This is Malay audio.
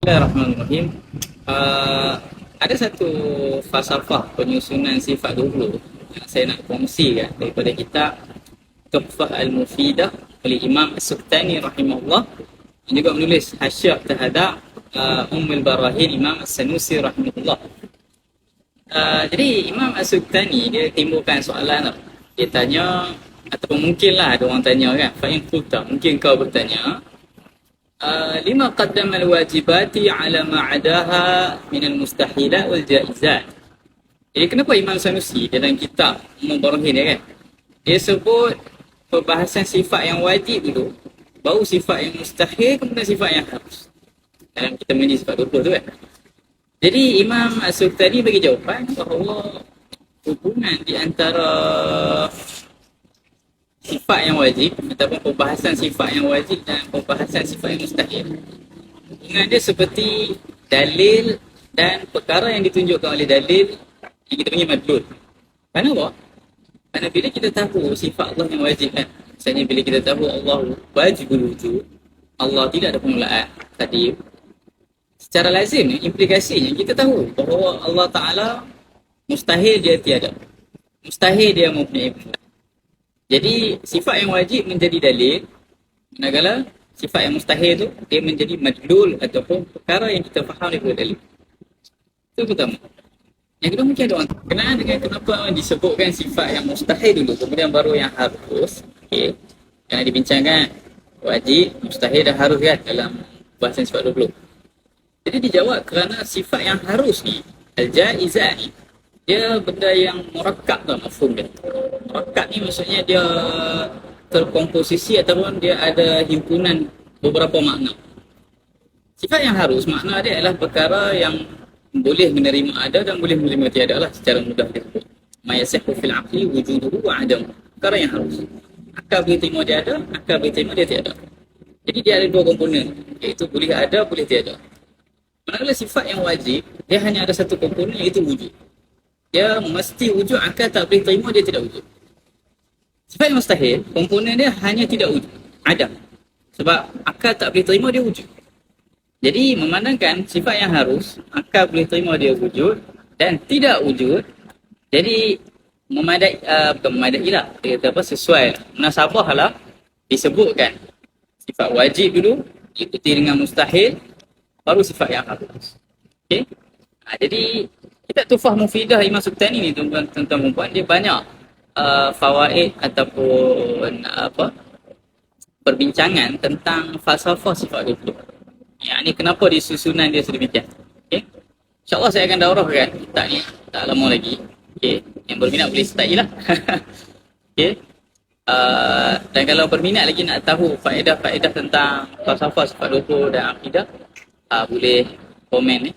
Bismillahirrahmanirrahim. Uh, ada satu falsafah penyusunan sifat 20 yang saya nak kongsikan daripada kitab Tuhfah Al-Mufidah oleh Imam As-Suqtani rahimahullah, yang juga menulis hasyiah terhadap Ummul Barahin Imam As-Sanusi rahimahullah. Jadi Imam As-Suqtani dia timbulkan soalan tau. Dia tanya, ataupun mungkinlah ada orang tanya kan, fa'in qulta, mungkin kau bertanya, lima qaddama al-wajibati ala ma'adaha min al-mustahilat wal jaizat. Jadi kenapa Imam Sanusi dalam kitab Mubarahin dia kan, dia sebut perbahasan sifat yang wajib dulu, baru sifat yang mustahil, kemudian sifat yang harus. Dalam kita mengaji sifat 20 tu kan. Jadi Imam As-Suqtani bagi jawapan bahawa hubungan di antara sifat yang wajib ataupun pembahasan sifat yang wajib dan pembahasan sifat yang mustahil, hubungan dia seperti dalil dan perkara yang ditunjukkan oleh dalil yang kita panggil madlul. Kerana apa? Kerana bila kita tahu sifat Allah yang wajib kan, misalnya bila kita tahu Allah wajibul wujud, Allah tidak ada permulaan tadi, secara lazim ni implikasinya kita tahu bahawa Allah Ta'ala mustahil dia tiada, mustahil dia mempunyai permulaan. Jadi sifat yang wajib menjadi dalil, manakala sifat yang mustahil tu dia menjadi madlul ataupun perkara yang kita faham daripada dalil. Itu pertama. Yang kedua, mungkin ada orang kenal dengan kenapa disebutkan sifat yang mustahil dulu kemudian baru yang harus. Okey. Yang dibincangkan wajib, mustahil dan harus kan dalam bahasan sifat 20. Jadi dijawab kerana sifat yang harus ni, al-jaizat ni, dia benda yang murakkab tau mafhum dia. Murakkab ni maksudnya dia terkomposisi ataupun dia ada himpunan beberapa makna. Sifat yang harus, makna dia adalah perkara yang boleh menerima ada dan boleh menerima tiada lah, secara mudah disebut. Ma yasihu fil aqli wujuduhu wa adam. Perkara yang harus. Akal boleh terima dia ada, akal boleh terima dia tiada. Jadi dia ada dua komponen, iaitu boleh ada, boleh tiada. Manakala sifat yang wajib, dia hanya ada satu komponen, iaitu wujud. Dia mesti wujud, akal tak boleh terima, dia tidak wujud. Sifat yang mustahil, komponen dia hanya tidak wujud, adam. Sebab akal tak boleh terima, dia wujud. Jadi memandangkan sifat yang harus, akal boleh terima dia wujud dan tidak wujud. Jadi memadai, bukan memadai lah, dia kata apa, sesuai lah, munasabah lah disebutkan sifat wajib dulu, ikuti dengan mustahil, baru sifat yang harus. Okay? Jadi kitab Tuhfah Mufidah Imam Suqtani ni tuan-tuan perempuan, dia banyak fawaid ataupun perbincangan tentang falsafah sifat 20. Yang ni kenapa disusunan dia sedemikian. Okay? InsyaAllah saya akan daurahkan kitab ni tak lama lagi. Okay? Yang berminat boleh start je lah. Okay? Dan kalau berminat lagi nak tahu faedah-faedah tentang falsafah sifat 20 dan akidah, boleh komen ni.